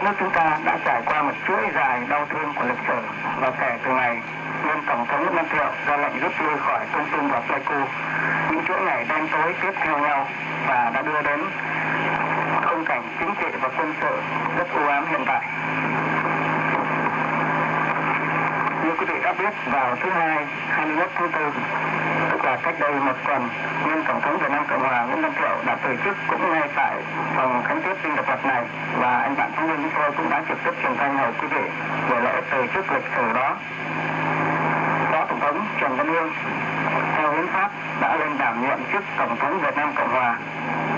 nước chúng ta đã trải qua một chuỗi dài đau thương của lịch sử, và kể từ ngày nguyên tổng thống Nguyễn Văn Thiệu ra lệnh rút lui khỏi Kon Tum và Pleiku, những chuỗi ngày đen tối tiếp theo nhau và đã đưa đến khung cảnh chính trị và quân sự rất u ám hiện tại. Như quý vị đã biết, vào thứ Hai, 21 tháng 4, tức là cách đây một tuần, nguyên tổng thống Việt Nam Cộng hòa Nguyễn Văn Thiệu đã từ chức cũng ngay tại phòng khánh tiết dinh độc lập này, và anh bạn phóng viên chúng tôi cũng đã trực tiếp truyền thanh hầu quý vị về lễ từ chức lịch sử đó. Phó Tổng thống Trần Văn Hương theo hiến pháp đã lên đảm nhiệm chức Tổng thống Việt Nam Cộng hòa,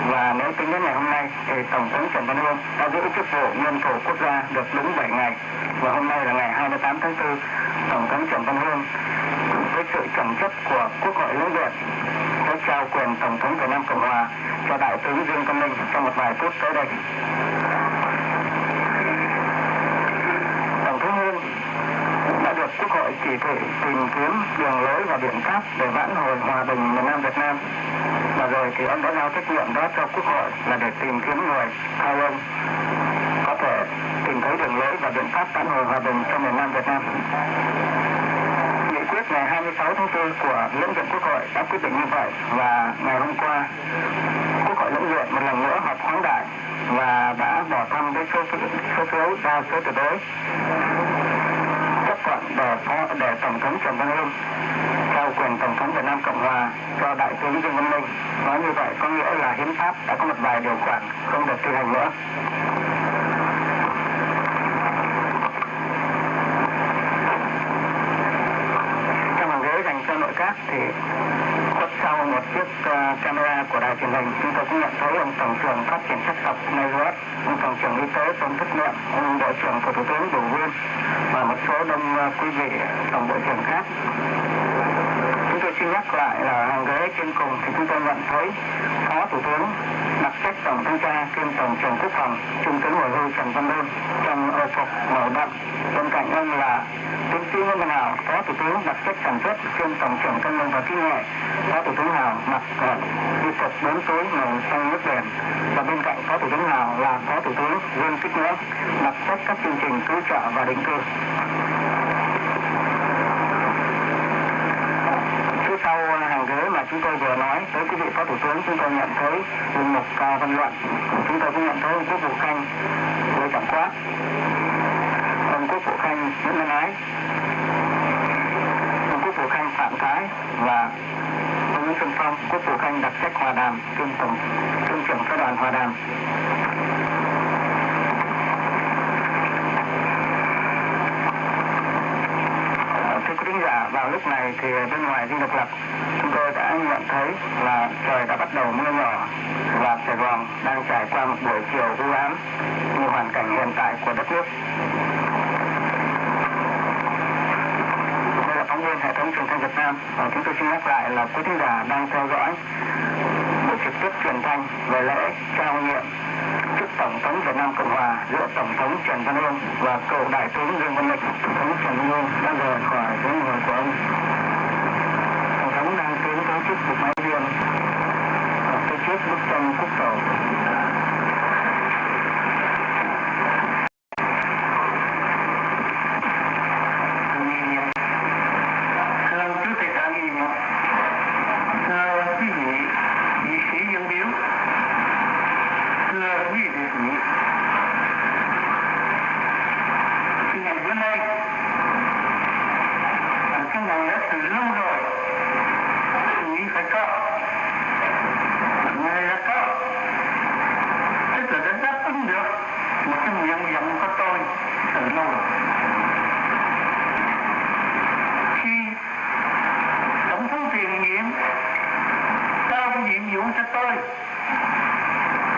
và nếu tính đến ngày hôm nay thì Tổng thống Trần Văn Hương đã giữ chức vụ nguyên thủ quốc gia được đúng 7 ngày, và hôm nay là ngày 28 tháng 4, Tổng thống Trần Văn Hương với sự trầm chất của Quốc hội lưỡng viện sẽ trao quyền Tổng thống Việt Nam Cộng hòa cho Đại tướng Dương Văn Minh trong một vài phút tới đây. Tổng thống Hương đã được Quốc hội chỉ thị tìm kiếm đường lối và biện pháp để vãn hồi hòa bình miền Nam Việt Nam, và rồi thì ông đã giao trách nhiệm đó cho Quốc hội là để tìm kiếm người thay ông có thể tìm thấy đường lối và biện pháp vãn hồi hòa bình trong miền Nam Việt Nam. Nghị quyết ngày 26 tháng 4 của lưỡng viện Quốc hội đã quyết định như vậy, và ngày hôm qua Quốc hội lưỡng viện một lần nữa họp khoáng đại và đã bỏ thăm với số phiếu đa số tuyệt đối chấp thuận để Tổng thống Trần Văn Hương trao quyền Tổng thống Việt Nam Cộng hòa cho Đại tướng Dương Văn Minh. Nói như vậy có nghĩa là hiến pháp đã có một vài điều khoản không được thi hành nữa. Trong hàng ghế dành cho nội các thì khuất sau một chiếc camera của đài truyền hình, chúng tôi cũng nhận thấy ông Tổng trưởng Phát triển sắc tộc Nay Ruất, ông Tổng trưởng Y tế Tôn Thất Niệm, ông Bộ trưởng của Thủ tướng Bùi Nguyên và một số đông quý vị Tổng Bộ trưởng khác. Chúng tôi xin nhắc lại là hàng ghế trên cùng thì chúng tôi nhận thấy Phó Thủ tướng đặc trách Tổng thanh tra kiêm Tổng trưởng Quốc phòng Trung tướng hồi hưu Trần Văn Đơn trong ô phục màu đậm. Bên cạnh ông là tiến sĩ Nguyễn Văn Hào, Phó Thủ tướng đặc trách sản xuất kiêm Tổng trưởng Công nghiệp và Kỹ nghệ. Phó Thủ tướng Hào mặc y phục 4 túi màu xanh nước biển, và bên cạnh Phó Thủ tướng Hào là Phó Thủ tướng Dương Kích Nghĩa, đặc trách các chương trình cứu trợ và định cư. Phía sau hàng ghế mà chúng tôi vừa nói tới quý vị Phó Thủ tướng, chúng tôi nhận thấy linh mục Cao Văn Luận, chúng tôi cũng nhận thấy ông Quốc vụ Khanh Lê Trọng Quát, ông Quốc vụ Khanh Nguyễn Văn Ái, ông Quốc vụ Khanh Phạm Thái và ông Nguyễn Xuân Phong, Quốc vụ Khanh đặc trách Hòa Đàm kiêm Tổng trưởng Phái đoàn Hòa Đàm. Thưa quý khán giả, vào lúc này thì bên ngoài dinh độc lập chúng tôi đã nhận thấy là trời đã bắt đầu mưa nhỏ, và Sài Gòn đang trải qua một buổi chiều u ám như hoàn cảnh hiện tại của đất nước. Đây là phóng viên hệ thống truyền thanh Việt Nam, và chúng tôi xin nhắc lại là quý khán giả đang theo dõi buổi trực tiếp truyền thanh về lễ trao nhiệm chức Tổng thống Việt Nam Cộng hòa giữa Tổng thống Trần Văn Hương và cựu Đại tướng Dương Văn Minh. Tổng thống Trần Văn Hương đã rời khỏi ghế ngồi của ông. Tổng thống đang tiến tới chiếc bục máy riêng ở phía trước bức tranh quốc tổ.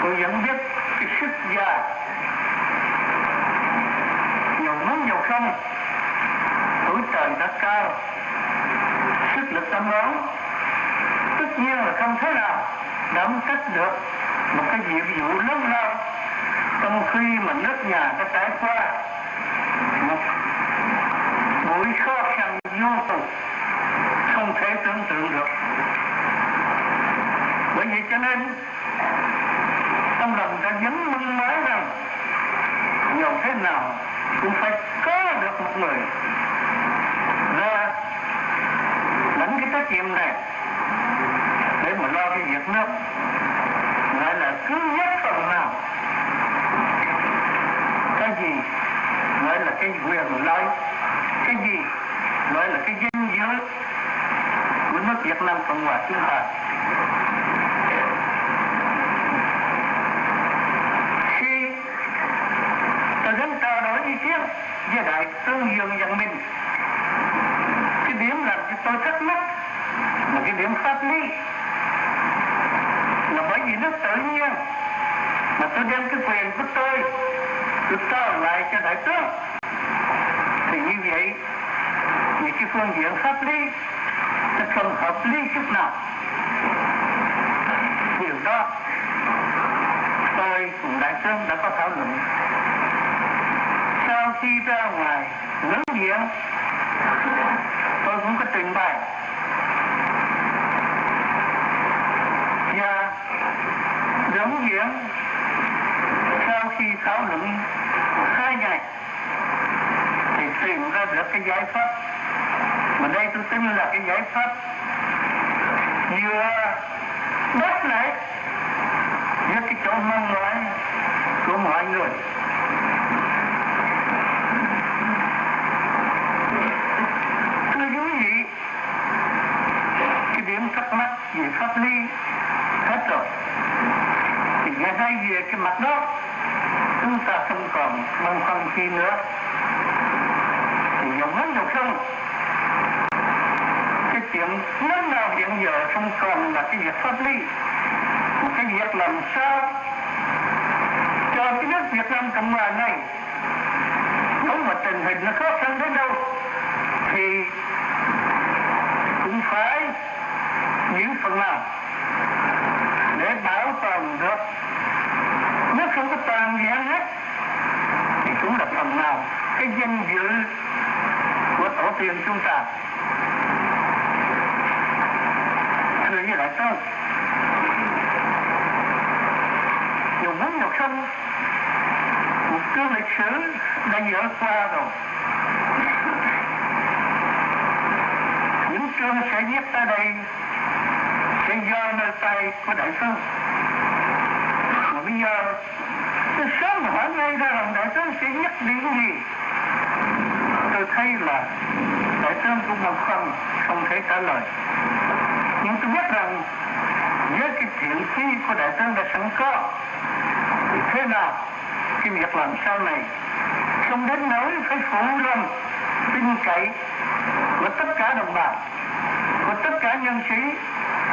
Tôi vẫn biết cái sức già nhiều núi nhiều sông, tuổi trời đã cao, sức lực đã lớn, tất nhiên là không thể nào đảm trách được một cái nhiệm vụ lớn lao trong khi mà nước nhà đã trải qua một buổi khó khăn vô cùng không thể tưởng tượng được. Bởi vậy cho nên trong lòng ta vẫn minh nói rằng Dù thế nào cũng phải có được một người ra lãnh cái trách nhiệm này để mà lo cái việc nước, gọi là cứ nhất phần nào. Cái gì gọi là cái quyền lợi, cái gì gọi là cái danh giới của nước Việt Nam Cộng Hòa chúng ta. Khi tôi đến trao đổi ý kiến với đại tướng Dương Văn Minh, cái điểm làm cho tôi thắc mắc là cái điểm pháp lý, là bởi vì nước tự nhiên mà tôi đem cái quyền của tôi trao lại cho đại tướng, thì như vậy vì cái phương diện pháp lý nó không hợp lý chút nào. Điều đó tôi cùng đại tướng đã có thảo luận. Sau khi ra ngoài lớn diện, tôi cũng có trình bày và lớn diện. Sau khi thảo luận 2 ngày thì tìm ra được cái giải pháp, mà đây tôi tin là cái giải pháp vừa đáp lại với cái chỗ mong mỏi của mọi người. Thưa quý vị, cái điểm thắc mắc về pháp lý hết rồi, thì ngày nay về cái mặt đó chúng ta không còn băn khoăn chi nữa. Thì dòng hết dòng không, cái chuyện lớn nào hiện giờ không còn là cái việc pháp lý, một cái việc làm sao cho cái nước Việt Nam Cộng Hòa này, nếu mà tình hình nó khó khăn đến đâu thì cũng phải những phần nào để bảo tồn được. Nếu không có toàn diện hết thì cũng là phần nào cái danh dự của tổ tiên chúng ta. Thưa với đại tướng, dù muốn dù không, một chương lịch sử đã dở qua rồi. Những chương sẽ viết tới đây sẽ do nơi tay của đại tướng. Mà bây giờ tôi sớm hỏi ngay ra rằng đại tướng sẽ nhắc đến gì. Tôi thấy là đại tướng cũng không thể trả lời. Nhưng tôi biết rằng với cái thiện chí của đại tướng đã sẵn có, thì thế nào cái việc làm sau này không đến nỗi phải phụ lòng tin cậy của tất cả đồng bào, của tất cả nhân sĩ,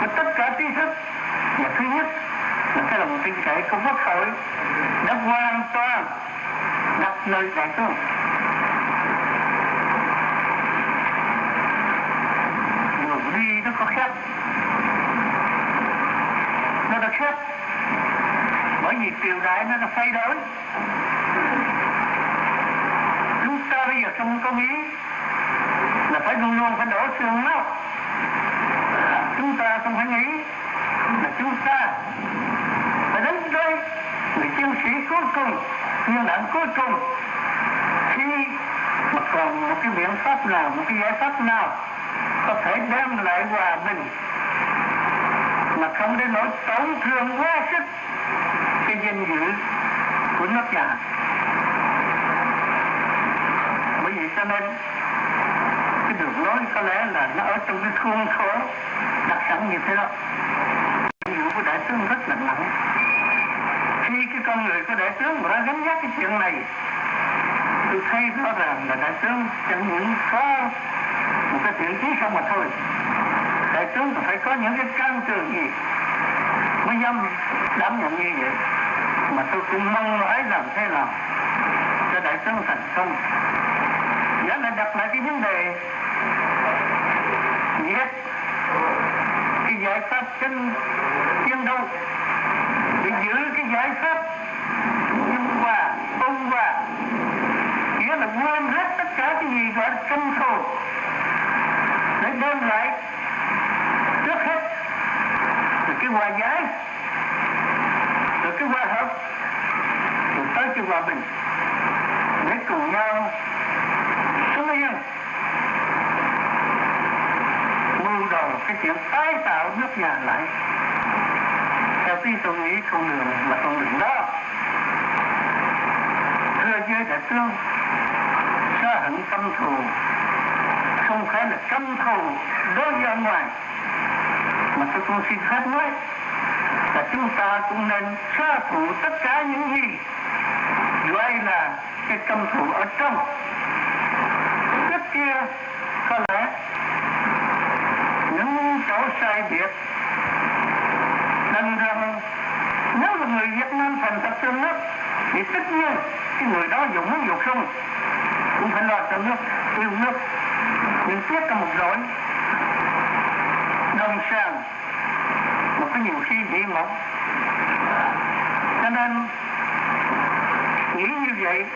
của tất cả trí thức. Và thứ nhất là cái lòng tin cậy của Quốc hội đã hoàn toàn đặt nơi đại tướng. Đường đi nó có khác, nó đã khác, bởi vì triều đại nó thay đổi. Chúng ta bây giờ không có nghĩ là phải luôn luôn phải đổ xương máu. Chúng ta không phải nghĩ là chúng ta phải đến đây người chiến sĩ cuối cùng, viên đạn cuối cùng. Khi mà còn một cái biện pháp nào, một cái giải pháp nào có thể đem lại hòa bình mà không đến nỗi tổn thương quá sức cái danh dự của nước nhà. Bởi vậy cho nên cái đường lối có lẽ là nó ở trong cái khuôn khổ đặt sẵn như thế đó. Danh dự của đại tướng rất là nặng. Khi cái con người của đại tướng mà đã gánh vác cái chuyện này, tôi thấy rõ ràng là đại tướng chẳng những có một cái thiện chí không mà thôi. Đại tướng phải có những cái can trường gì mới dám đảm nhận như vậy. Mà tôi cũng mong mỏi làm thế nào cho đại tướng thành công. Giá lại đặt lại cái vấn đề viết cái giải pháp trên chiến đấu để giữ cái giải pháp nhưng mà ôn hòa, nghĩa là quên hết tất cả cái gì gọi là căm thù để đem lại trước hết là cái hòa giải, rồi cái hòa hợp, rồi tới cái hòa bình. để cùng nhau sống yên mưu đầu cái chuyện tái tạo nước nhà lại theo tôi nghĩ con đường là con đường đó. Thưa với đại tướng, xa hận căm thù không phải là căm thù đối với ở ngoài, mà tôi cũng xin phép nói là chúng ta cũng nên xa thù tất cả những gì gọi là cái căm thù ở trong. Trước kia có lẽ những chỗ sai biệt đành rằng nếu một người Việt Nam thành thật trong nước thì tất nhiên cái người đó dùng nước dùng không cũng phải lo cho nước, yêu nước. Nhưng tiếc là một lỗi đồng sàng mà có nhiều khi bị mỏng, cho nên nghĩ như vậy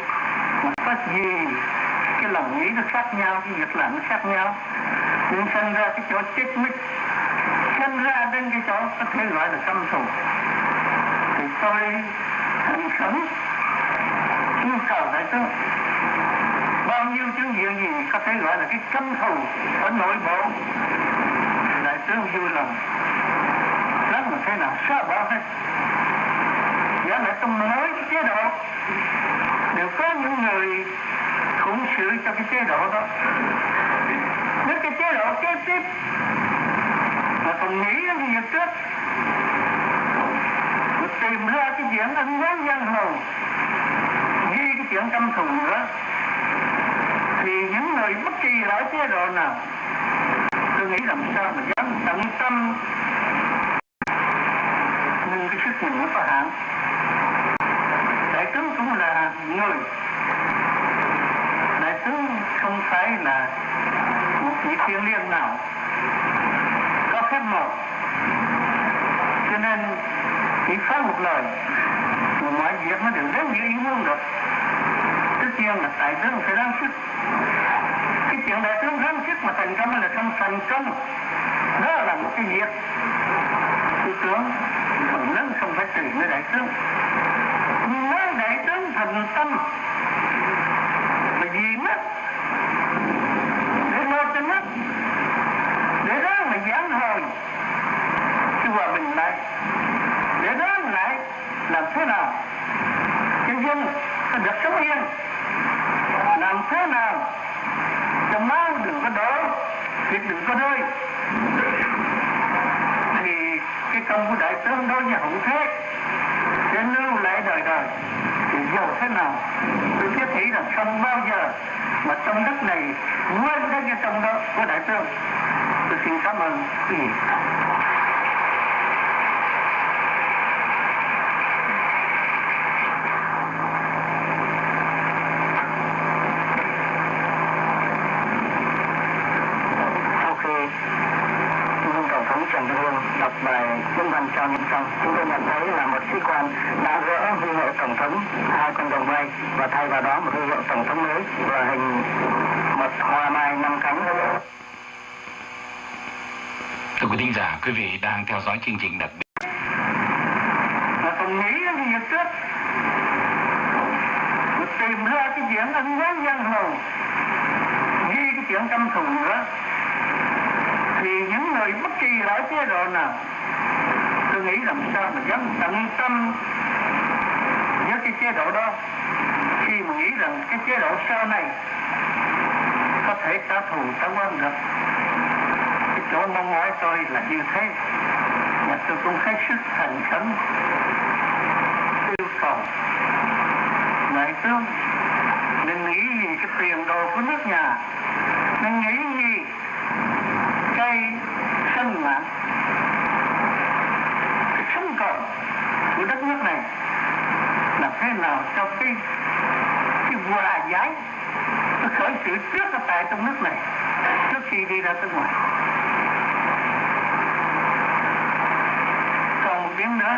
mà có gì cái lòng nghĩ nó khác nhau, cái việc làm nó khác nhau, nhưng sinh ra cái chỗ chết mít, sinh ra đến cái chỗ có thể gọi là căm thù. Thì tôi thành khẩn yêu cầu đại tướng bao nhiêu chứng diện gì có thể gọi là cái căm thù ở nội bộ, đại tướng vui lòng rất là thế nào xóa bỏ hết. Giả lại trong mỗi cái chế độ đều có những người khủng sự cho cái chế độ đó. Nếu cái chế độ kế tiếp mà còn nghĩ đến cái việc trước, mà tìm ra cái chuyện ân oán giang hồ, ghi cái chuyện căm thù nữa, thì những người bất kỳ loại chế độ nào tôi nghĩ làm sao mà dám tận tâm. Nhưng cái sức mình nó có hạn. Đại tướng cũng là người, đại tướng không phải là một vị thiên liêng nào có phép màu, cho nên chỉ phát một lời mà mọi việc nó đều đến như ý muốn được. Tất nhiên là đại tướng phải ráng sức. Cái chuyện đại tướng ráng sức mà thành công là không thành công, đó là một cái việc tôi tưởng phần lớn không phải tùy với đại tướng. Nói đại tướng thành tâm là vì mất để lo cho nước, để đó mà giảng hồi cái hòa bình lại, để đó lại làm thế nào nhân dân có được sống yên, làm thế nào cho máu đừng có đổ, thịt đừng có rơi. Thì cái công của đại tướng đối với hậu thế sẽ lưu lại đời đời. Thì dầu thế nào tôi thiết nghĩ rằng không bao giờ mà trong đất này quên đến cái công đó của đại tướng. Tôi xin cảm ơn quý vị. Đọc bài dân văn cho nhân xong, chúng tôi nhận thấy là một sĩ quan đã gỡ huy hiệu tổng thống hai con đồng bay và thay vào đó một huy hiệu tổng thống mới và hình một hoa mai 5 cánh. Thưa quý thính giả, quý vị đang theo dõi chương trình đặc biệt. Mà còn nghĩ đến cái việc trước, mà tìm ra cái chuyện ân oán giang hồ, ghi cái chuyện căm thù nữa, thì những người bất kỳ loại chế độ nào tôi nghĩ làm sao mà dám tận tâm với cái chế độ đó, khi mà nghĩ rằng cái chế độ sau này có thể trả thù trả oán được. Cái chỗ mong mỏi tôi là như thế, và tôi cũng hết sức thành khẩn yêu cầu đại tướng đừng nghĩ gì cái tiền đồ của nước nhà, đừng nghĩ gì cái sinh mạng, cái sống còn của đất nước này là thế nào cho cái hòa giải, cái khởi sự trước tại trong nước này trước khi đi ra nước ngoài. Còn một điểm nữa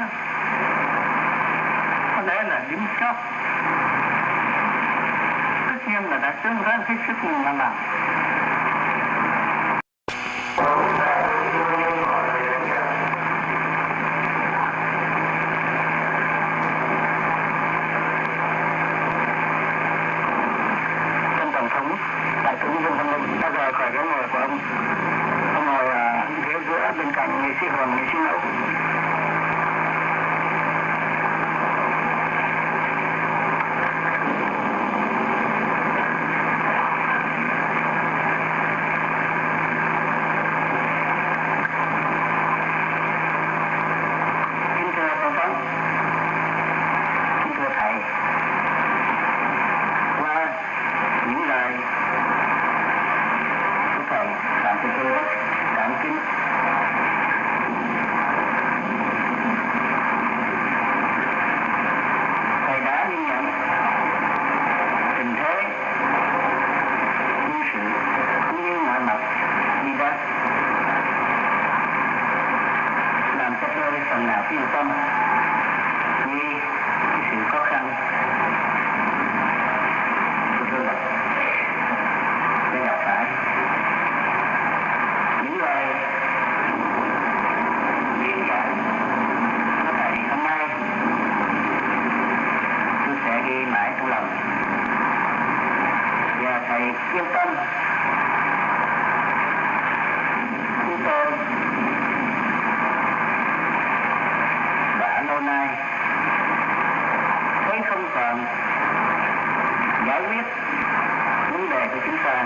có lẽ là điểm chót, tất nhiên là đại tướng ráng hết sức mình mà làm. yên tâm vì cái sự khó khăn của tôi gặp phải những lời diễn giải của thầy hôm nay tôi sẽ ghi mãi trong lòng và thầy yên tâm chúng tôi đã lâu nay thấy không còn giải quyết vấn đề của chúng ta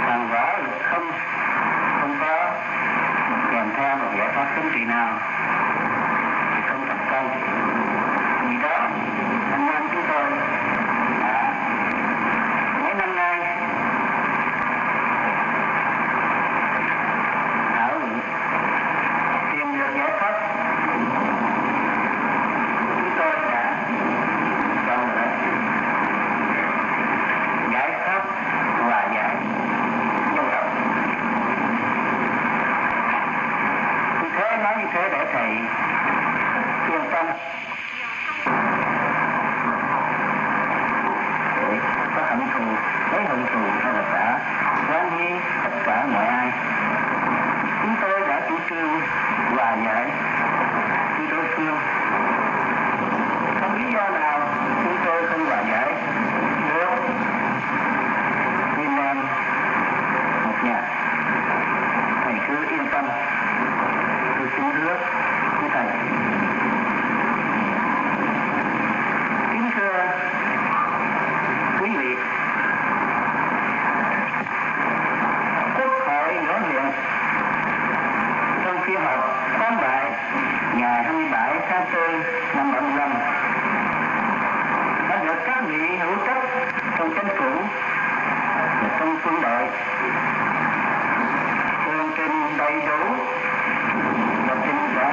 bằng rõ lực không có kèm theo một giải pháp chính trị nào thì không thành công. Vì đó anh em chúng tôi đã mấy năm nay thảo luận tìm được giải pháp. Chúng tôi đã chọn lựa giải pháp hòa giải dân tộc. Thế nói như thế để thầy yên tâm để có hận thù lấy hận thù hay là đã quan nghi tất cả mọi ai. Chúng tôi đã chủ trương hòa giải với đối phương. Không lý do nào chúng tôi không hòa giải được Việt Nam một nhà. Thầy cứ yên tâm, tôi xin hứa với thầy. Kính thưa quý vị, Quốc hội Võ Viện trong phiên họp khoáng đại ngày 27 tháng 4 năm 75 đã được các vị hữu trách trong chính phủ và trong quân đội tường trình đầy đủ và trình rõ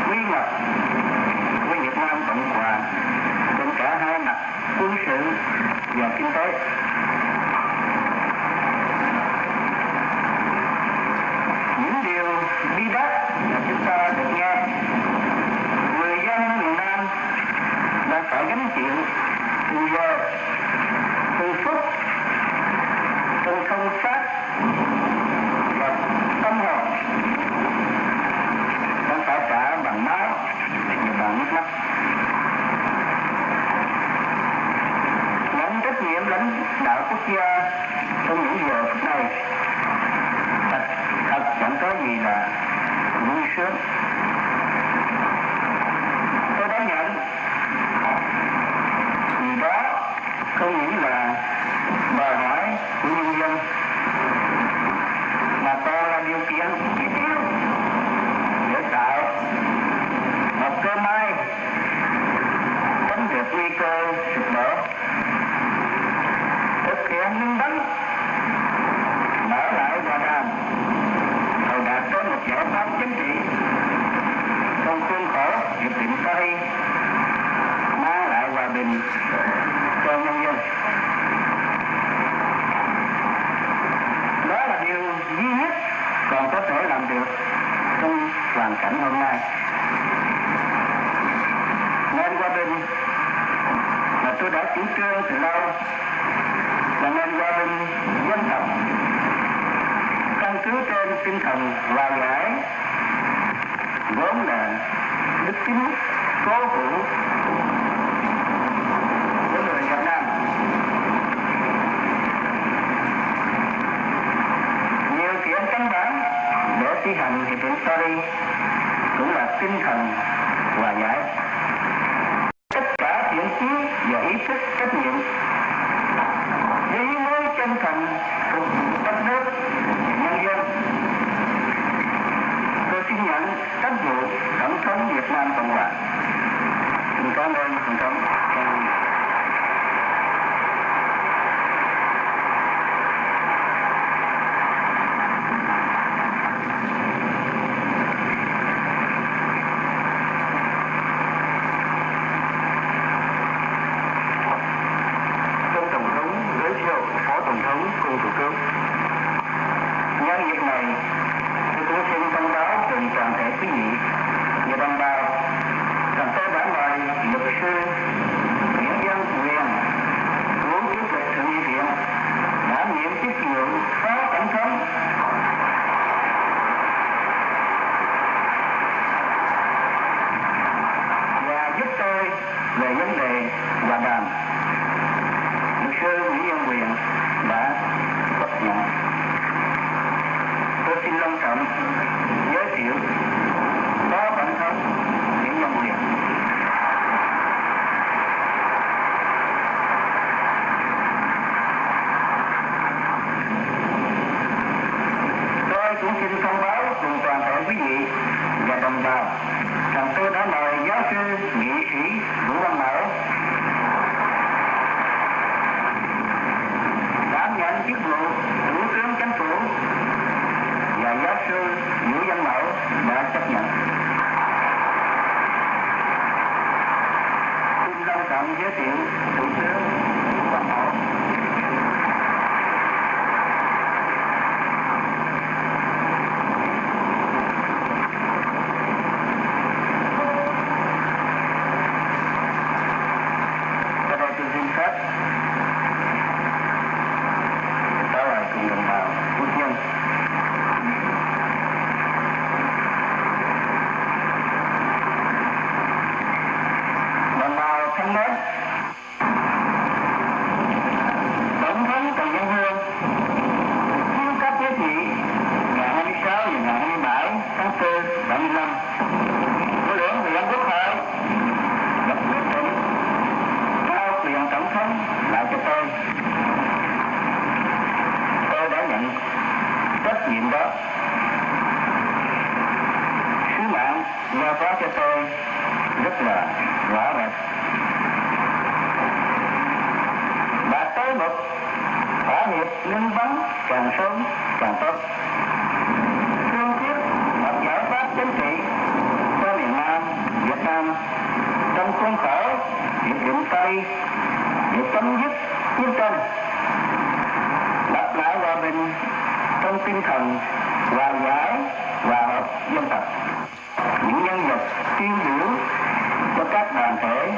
quy luật với Việt Nam Cộng Hòa trên cả hai mặt quân sự và kinh tế. Những điều bi đát mà chúng ta được nghe, người dân miền Nam đang phải gánh chịu từng giờ, từng phút, từng không sát và tâm hồn đang phải trả bằng máu và bằng nước mắt. Nhận trách nhiệm lãnh đạo quốc gia trong những giờ phút này thật chẳng có gì là vui sướng. Tôi đã nhận vì đó không những là đòi hỏi của nhân dân mà còn là điều kiện thiết yếu để tạo một cơ may tránh được nguy cơ sụp đổ, thực hiện minh đắn mở lại hòa đàm hầu đạt tới một giải pháp chính trị trong khuôn khổ hiệp định Paris mang lại hòa bình cho nhân dân. Đó là điều duy nhất còn có thể làm được trong hoàn cảnh hôm nay. Nền hòa bình mà tôi đã chủ trương từ lâu là nền hòa bình dân tộc, căn cứ trên tinh thần hòa giải, vốn là đức tính cố hữu của người Việt Nam. Nhiều kiện căn bản để thi hành hiệp định Paris cũng là tinh thần hòa giải. Tất cả thiện chí và ý thức trách nhiệm với ý muốn chân thành phục vụ đất nước và nhân dân. Tôi xin nhận trách vụ Tổng thống Việt Nam Cộng Hòa. Xin cảm ơn Tổng thống. Nhân dịp này, tôi cũng xin thông báo cùng toàn thể quý vị và về vấn đề hòa đàm, luật sư Nguyễn Văn Quyền đã chấp nhận. Tôi xin long trọng giới thiệu Phó Tổng thống Nguyễn Văn Quyền. Tôi cũng xin thông báo cùng toàn thể quý vị và đồng bào rằng tôi đã mời giáo sư nghị sĩ Vũ Văn Mão đảm nhận chức vụ Thủ tướng Chính phủ, và giáo sư Vũ Văn Mão đã chấp nhận. Xin long trọng giới thiệu Thủ tướng Vũ Văn Mão. Tổng thống Trần Văn Hương ký các quyết nghị ngày 26 và ngày 27 tháng 4 75 của Ủy ban Quốc hội đã quyết định trao quyền tổng thống lại cho tôi. Tôi đã nhận trách nhiệm đó. Sứ mạng giao phó cho tôi rất là rõ rệt. Và tới một thỏa hiệp ngưng bắn càng sớm càng tốt. Cương quyết một giải pháp chính trị cho miền Nam Việt Nam trong khuôn khổ hiệp định Paris để chấm dứt chiến tranh, lập lại hòa bình trong tinh thần hòa giải, hòa hợp dân tộc. Những nhân vật tiêu biểu cho các đoàn thể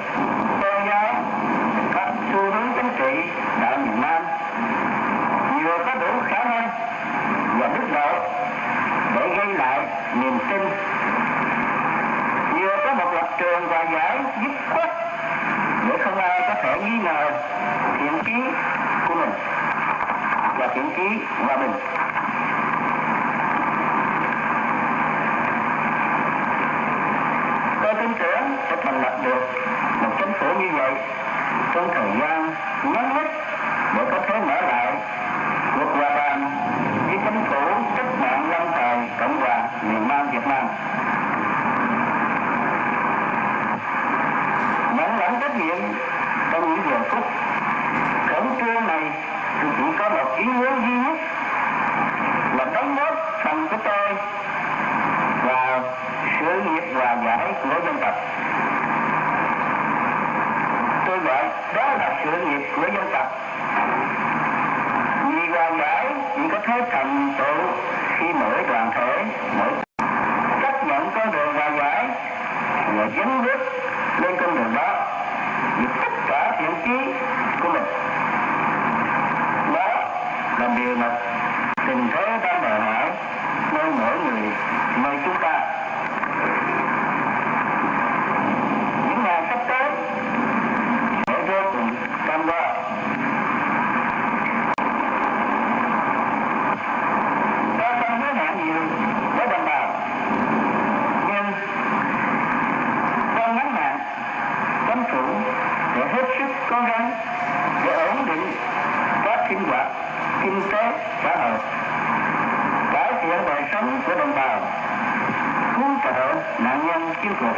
tôn giáo, các xu hướng chính trị tại miền Nam vừa có đủ khả năng và đức độ để gây lại niềm tin, vừa có một lập trường hòa giải dứt khoát để không ai có thể nghi ngờ thiện chí của mình và thiện chí hòa bình. Tôi tin tưởng sẽ thành lập được một chính phủ như vậy trong thời gian ngắn nhất để có thể mở lại cuộc hòa đàm với chính phủ cách mạng lâm thời Cộng hòa miền Nam Việt Nam. Nhận lãnh trách nhiệm trong những giờ phút khẩn trương này thì chỉ có một ý muốn duy nhất là đóng góp phần của tôi vào sự nghiệp hòa giải của dân tộc. Tôi gọi đó là sự nghiệp của dân tộc. Vì hòa giải chỉ có thể thành tựu khi mỗi đoàn thể, mỗi chấp nhận con đường hòa giải và dấn bước lên con đường đó với tất cả thiện chí của mình. Đó là điều mà tình thế đang đòi hỏi nơi mỗi người, nơi chúng ta. Những ngày sắp tới sẽ vô cùng cam go. Ta không hứa hẹn nhiều với đồng bào, nhưng trong ngắn hạn, chính phủ sẽ hết sức cố gắng để ổn định các sinh hoạt kinh tế xã hội, cải thiện đời sống của đồng bào, cứu trợ nạn nhân chiến cuộc.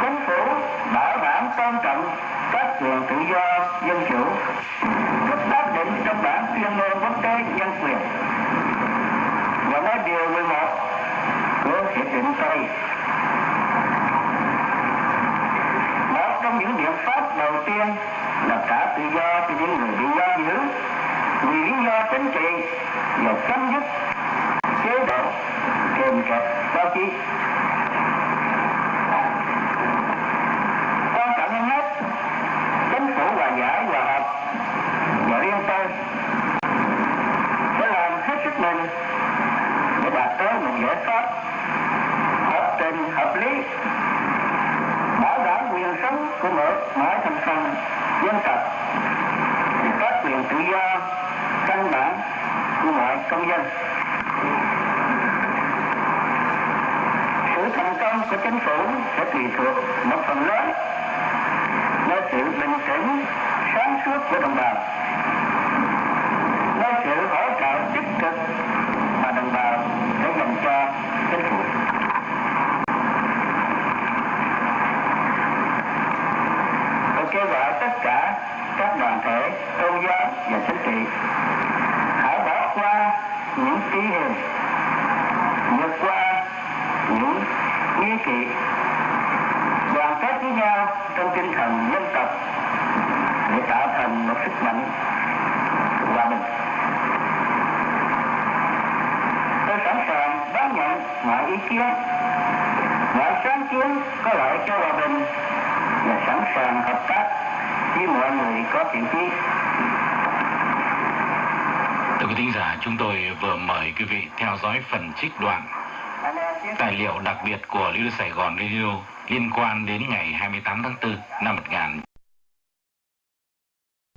Chính phủ bảo đảm tôn trọng các quyền tự do dân chủ được xác định trong bản tuyên ngôn quốc tế nhân quyền và nói điều 11 của hiệp định Paris. Một trong những biện pháp đầu tiên là trả tự do cho những người bị giam giữ vì lý do chính trị và chấm dứt chế độ kềm kẹp báo chí. Quan trọng hơn hết, chính phủ hòa giải hòa hợp và riêng tôi sẽ làm hết sức mình để đạt tới một giải pháp hợp trình hợp lý, bảo đảm quyền sống của mọi thành phần dân tộc, các quyền tự do căn bản của mọi công dân. Sự thành công của chính phủ sẽ tùy thuộc một phần lớn vào sự bình tĩnh, sáng suốt của đồng bào, vào sự hỗ trợ tích cực mà đồng bào sẽ dành cho chính phủ. Tôi kêu gọi tất cả các đoàn thể tôn giáo và chính trị hãy bỏ qua những tí hiềm, vượt qua những nghi kỵ, đoàn kết với nhau trong tinh thần dân tộc để tạo thành một sức mạnh hòa bình. Tôi sẵn sàng đón nhận mọi ý kiến, mọi sáng kiến có lợi cho hòa bình và sẵn sàng hợp tác với mọi người có thiện chí. Thưa quý thính giả, chúng tôi vừa mời quý vị theo dõi phần trích đoạn tài liệu đặc biệt của Lưu Sài Gòn Radio liên quan đến ngày 28 tháng 4 năm 1900.